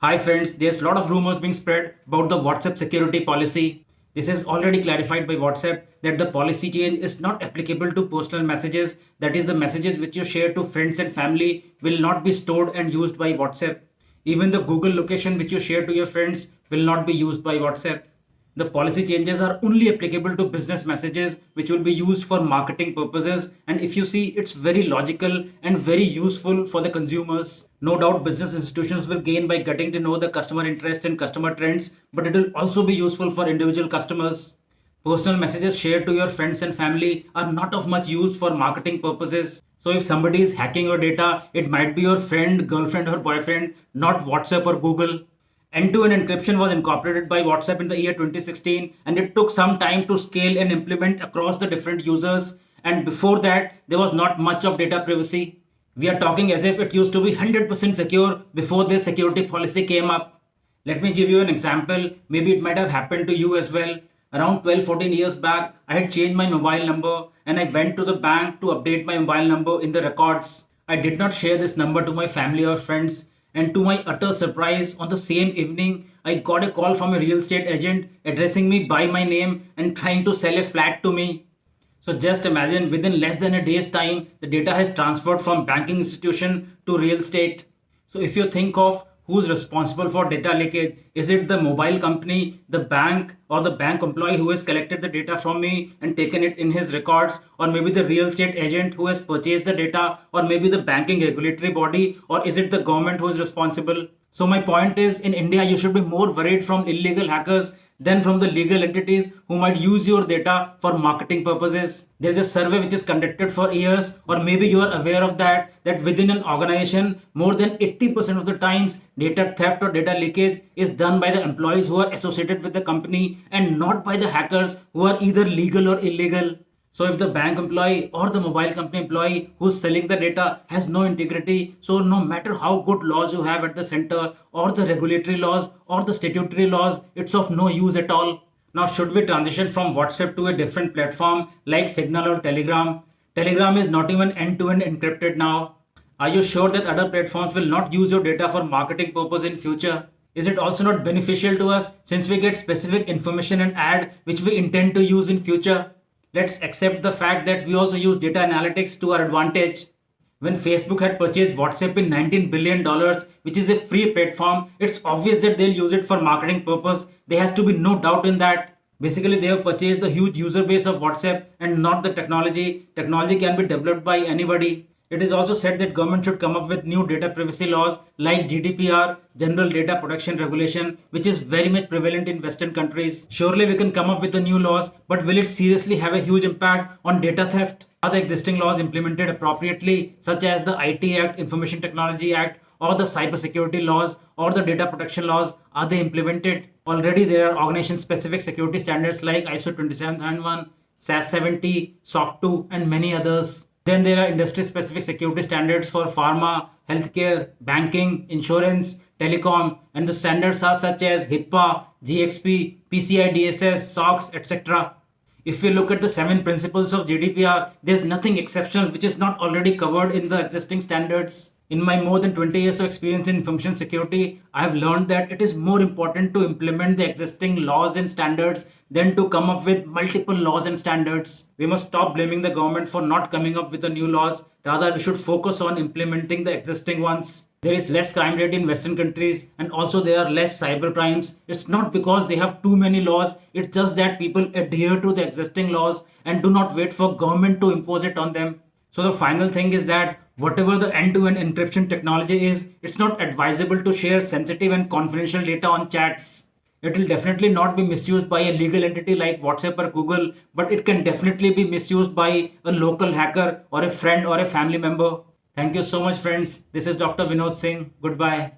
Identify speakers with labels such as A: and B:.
A: Hi friends, there's a lot of rumors being spread about the WhatsApp security policy. This is already clarified by WhatsApp that the policy change is not applicable to personal messages. That is, the messages which you share to friends and family will not be stored and used by WhatsApp. Even the Google location which you share to your friends will not be used by WhatsApp. The policy changes are only applicable to business messages which will be used for marketing purposes, and if you see, it's very logical and very useful for the consumers. No doubt business institutions will gain by getting to know the customer interest and customer trends, but it will also be useful for individual customers. Personal messages shared to your friends and family are not of much use for marketing purposes. So if somebody is hacking your data, it might be your friend, girlfriend, or boyfriend, not WhatsApp or Google. End-to-end encryption was incorporated by WhatsApp in the year 2016, and it took some time to scale and implement across the different users. And before that, there was not much of data privacy. We are talking as if it used to be 100% secure before this security policy came up. Let me give you an example. Maybe it might have happened to you as well. Around 12-14 years back, I had changed my mobile number and I went to the bank to update my mobile number in the records. I did not share this number to my family or friends. And to my utter surprise, on the same evening, I got a call from a real estate agent addressing me by my name and trying to sell a flat to me. So just imagine within less than a day's time, the data has transferred from banking institution to real estate. So if you think of who's responsible for data leakage, is it the mobile company, the bank, or the bank employee who has collected the data from me and taken it in his records, or maybe the real estate agent who has purchased the data, or maybe the banking regulatory body, or is it the government who is responsible? So my point is, in India, you should be more worried from illegal hackers than from the legal entities who might use your data for marketing purposes. There's a survey which is conducted for years, or maybe you are aware of that within an organization, more than 80% of the times, data theft or data leakage is done by the employees who are associated with the company and not by the hackers who are either legal or illegal. So if the bank employee or the mobile company employee who's selling the data has no integrity, so no matter how good laws you have at the center or the regulatory laws or the statutory laws, it's of no use at all. Now, should we transition from WhatsApp to a different platform like Signal or Telegram? Telegram is not even end-to-end encrypted now. Are you sure that other platforms will not use your data for marketing purpose in future? Is it also not beneficial to us since we get specific information and ad which we intend to use in future? Let's accept the fact that we also use data analytics to our advantage. When Facebook had purchased WhatsApp in $19 billion, which is a free platform, it's obvious that they'll use it for marketing purpose. There has to be no doubt in that. Basically, they have purchased the huge user base of WhatsApp and not the technology. Technology can be developed by anybody. It is also said that government should come up with new data privacy laws like GDPR, General Data Protection Regulation, which is very much prevalent in Western countries. Surely we can come up with the new laws, but will it seriously have a huge impact on data theft? Are the existing laws implemented appropriately, such as the IT Act, Information Technology Act, or the cybersecurity laws, or the data protection laws? Are they implemented? Already there are organization-specific security standards like ISO 27001, SAS 70, SOC 2, and many others. Then there are industry specific security standards for pharma, healthcare, banking, insurance, telecom, and the standards are such as HIPAA, GXP, PCI DSS, SOX, etc. If we look at the 7 principles of GDPR, there's nothing exceptional which is not already covered in the existing standards. In my more than 20 years of experience in information security, I have learned that it is more important to implement the existing laws and standards than to come up with multiple laws and standards. We must stop blaming the government for not coming up with the new laws. Rather, we should focus on implementing the existing ones. There is less crime rate in Western countries and also there are less cyber crimes. It's not because they have too many laws, it's just that people adhere to the existing laws and do not wait for government to impose it on them. So the final thing is that whatever the end-to-end encryption technology is, it's not advisable to share sensitive and confidential data on chats. It will definitely not be misused by a legal entity like WhatsApp or Google, but it can definitely be misused by a local hacker or a friend or a family member. Thank you so much, friends. This is Dr. Vinod Singh. Goodbye.